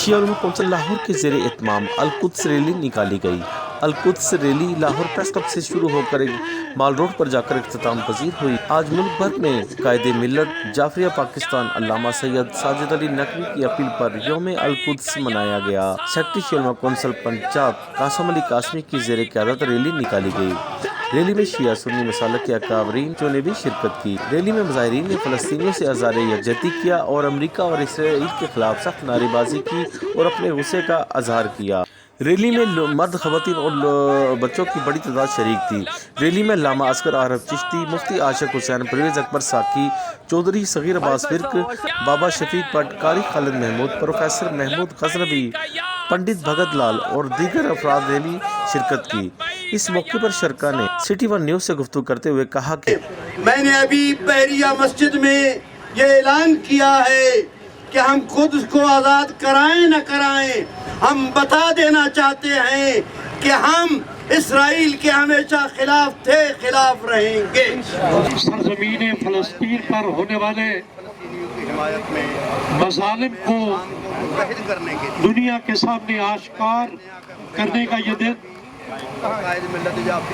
شیعہ علماء کونسل لاہور کے زیر اہتمام القدس ریلی نکالی گئی۔ القدس ریلی لاہور پریس کلب سے شروع ہو کر مال روڈ پر جا کر اختتام پذیر ہوئی۔ آج ملک بھر میں قائد ملت جعفریہ پاکستان علامہ سید ساجد علی نقوی کی اپیل پر یوم القدس منایا گیا۔ سیکرٹری شیعہ علماء کونسل پنجاب قاسم علی قاسمی کی زیر قیادت ریلی نکالی گئی۔ ریلی میں شیعہ سنی مسالک کے اکابرین نے بھی شرکت کی۔ ریلی میں مظاہرین نے فلسطینیوں سے اظہار یکجہتی کیا اور امریکہ اور اسرائیل کے خلاف سخت نعرے بازی کی اور اپنے غصے کا اظہار کیا۔ ریلی میں مرد، خواتین اور بچوں کی بڑی تعداد شریک تھی۔ ریلی میں علامہ اصغر عارف چشتی، مفتی عاشق حسین، پرویز اکبر ساکی، چودھری صغیر عباس فرق، بابا شفیق بٹ، قاری خالد محمود، پروفیسر محمود غزنوی، پنڈت بھگت لال اور دیگر افراد نے بھی شرکت کی۔ اس موقع پر شرکا نے سٹی ون نیوز سے گفتگو کرتے ہوئے کہا کہ میں نے ابھی بحریہ مسجد میں یہ اعلان کیا ہے کہ ہم خود کو آزاد کرائیں نہ کرائیں، ہم بتا دینا چاہتے ہیں کہ ہم اسرائیل کے ہمیشہ خلاف تھے، خلاف رہیں گے۔ سرزمین فلسطین پر ہونے والے مظالم کو دنیا کے سامنے آشکار کرنے کا یہ دن،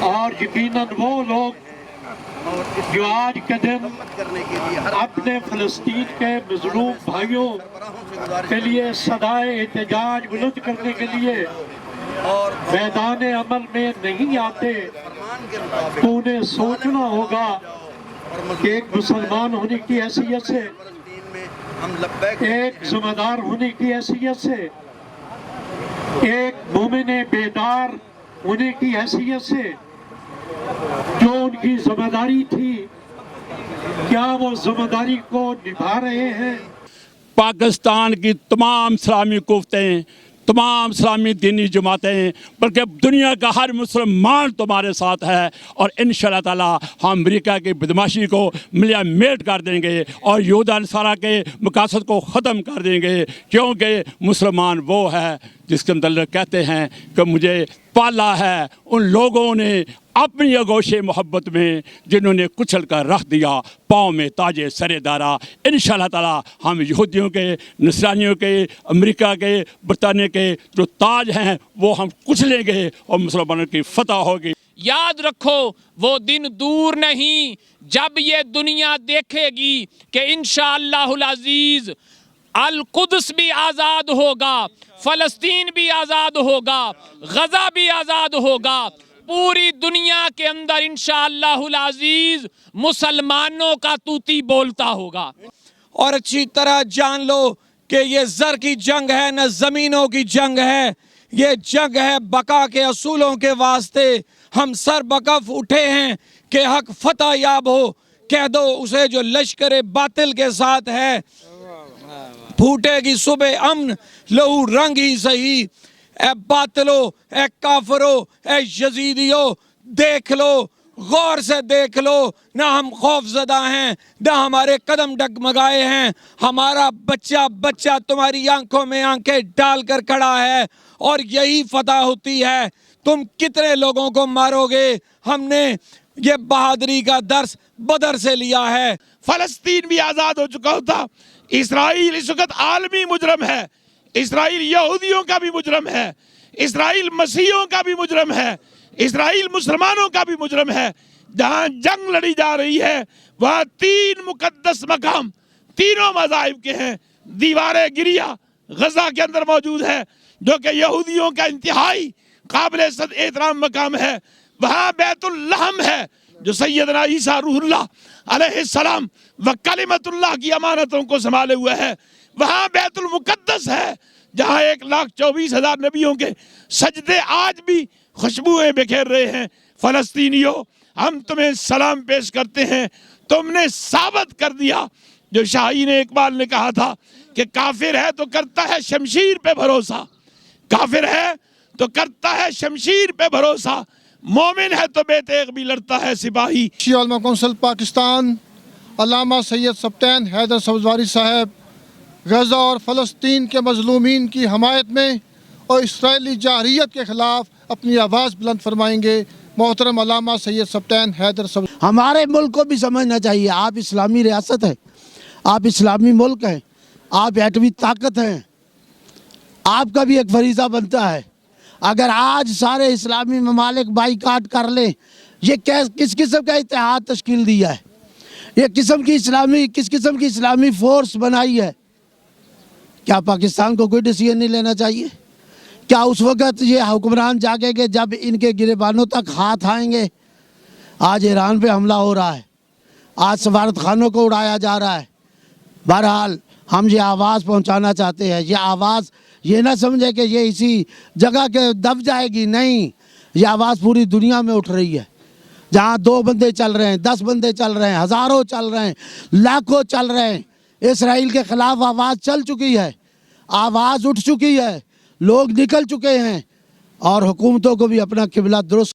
اور یقیناً وہ لوگ جو آج کے دن اپنے فلسطین کے مظلوم بھائیوں کے لیے صدائے احتجاج بلند کرنے کے لیے میدان عمل میں نہیں آتے، تو انہیں سوچنا ہوگا کہ ایک مسلمان ہونے کی حیثیت سے، ایک ذمہ دار ہونے کی حیثیت سے، ایک مومن بیدار ہونے کی حیثیت سے جو ان کی ذمہ داری تھی، کیا وہ ذمہ داری کو نبھا رہے ہیں؟ پاکستان کی تمام اسلامی قوتیں، تمام اسلامی دینی جماعتیں، بلکہ دنیا کا ہر مسلمان تمہارے ساتھ ہے، اور انشاءاللہ تعالی ہم امریکہ کی بدماشی کو ملیا میٹ کر دیں گے اور یہودہ نصارہ کے مقاصد کو ختم کر دیں گے، کیونکہ مسلمان وہ ہے جس کے متعلق کہتے ہیں کہ مجھے پالا ہے ان لوگوں نے اپنی آغوش محبت میں جنہوں نے کچل کر رکھ دیا پاؤں میں تاج سر دارا۔ انشاءاللہ تعالی ہم یہودیوں کے، نصرانیوں کے، امریکہ کے، برطانیہ کے جو تاج ہیں وہ ہم کچلیں گے اور مسلمانوں کی فتح ہوگی۔ یاد رکھو وہ دن دور نہیں جب یہ دنیا دیکھے گی کہ انشاءاللہ العزیز القدس بھی آزاد ہوگا، فلسطین بھی آزاد ہوگا، غزہ بھی آزاد ہوگا، پوری دنیا کے اندر انشاءاللہ العزیز مسلمانوں کا طوطی بولتا ہوگا۔ اور اچھی طرح جان لو کہ یہ زر کی جنگ ہے نہ زمینوں کی جنگ ہے، یہ جنگ ہے بقا کے اصولوں کے واسطے۔ ہم سر بکف اٹھے ہیں کہ حق فتح یاب ہو، کہہ دو اسے جو لشکر باطل کے ساتھ ہے، پھوٹے گی صبح امن لہو رنگ ہی سہی۔ اے باطلو، اے کافرو، اے یزیدیو، دیکھ لو، غور سے دیکھ لو، نہ ہم خوف زدہ ہیں، نہ ہمارے قدم ڈگمگائے ہیں، ہمارا بچہ بچہ تمہاری آنکھوں میں آنکھیں ڈال کر کھڑا ہے، اور یہی فتح ہوتی ہے۔ تم کتنے لوگوں کو مارو گے؟ ہم نے یہ بہادری کا درس بدر سے لیا ہے۔ فلسطین بھی آزاد ہو چکا ہوتا، اسرائیل اس وقت عالمی مجرم ہے، اسرائیل یہودیوں کا بھی مجرم ہے، اسرائیل مسیحیوں کا بھی مجرم ہے، اسرائیل مسلمانوں کا بھی مجرم ہے۔ جہاں جنگ لڑی جا رہی ہے وہاں تین مقدس مقام تینوں مذاہب کے ہیں۔ دیوار گریہ غزہ کے اندر موجود ہے جو کہ یہودیوں کا انتہائی قابل صد احترام مقام ہے۔ وہاں بیت اللحم ہے جو سیدنا عیسیٰ روح اللہ علیہ السلام و کلمت اللہ کی امانتوں کو سنبھالے ہوئے ہے۔ وہاں بیت المقدس ہے جہاں 1,24,000 نبیوں کے سجدے آج بھی خوشبوئیں بکھیر رہے ہیں۔ فلسطینیوں، ہم تمہیں سلام پیش کرتے ہیں، تم نے ثابت کر دیا جو شاہین اقبال نے کہا تھا کہ کافر ہے تو کرتا ہے شمشیر پہ بھروسہ، کافر ہے تو کرتا ہے شمشیر پہ بھروسہ، مومن ہے تو بے تیغ بھی لڑتا ہے سپاہی۔ شیعہ علماء کونسل پاکستان علامہ سید سبطین حیدر سبزواری صاحب غزہ اور فلسطین کے مظلومین کی حمایت میں اور اسرائیلی جارحیت کے خلاف اپنی آواز بلند فرمائیں گے۔ محترم علامہ سید سبطین حیدر سبزواری۔ ہمارے ملک کو بھی سمجھنا چاہیے، آپ اسلامی ریاست ہیں، آپ اسلامی ملک ہیں، آپ ایٹمی طاقت ہیں، آپ کا بھی ایک فریضہ بنتا ہے. اگر آج سارے اسلامی ممالک بائیکاٹ کر لیں, یہ کس قسم کا اتحاد تشکیل دیا ہے, یہ کس قسم کی اسلامی فورس بنائی ہے. کیا پاکستان کو کوئی ڈیسیژن نہیں لینا چاہیے؟ کیا اس وقت یہ حکمران جاگیں گے جب ان کے گریبانوں تک ہاتھ آئیں گے؟ آج ایران پہ حملہ ہو رہا ہے, آج سفارت خانوں کو اڑایا جا رہا ہے. بہرحال ہم یہ آواز پہنچانا چاہتے ہیں. یہ آواز یہ نہ سمجھے کہ یہ اسی جگہ کے دب جائے گی, نہیں. یہ آواز پوری دنیا میں اٹھ رہی ہے. جہاں 2 بندے چل رہے ہیں, 10 بندے چل رہے ہیں, ہزاروں چل رہے ہیں, لاکھوں چل رہے ہیں, اسرائیل کے خلاف آواز چل چکی ہے, آواز اٹھ چکی ہے, لوگ نکل چکے ہیں, اور حکومتوں کو بھی اپنا قبلہ درست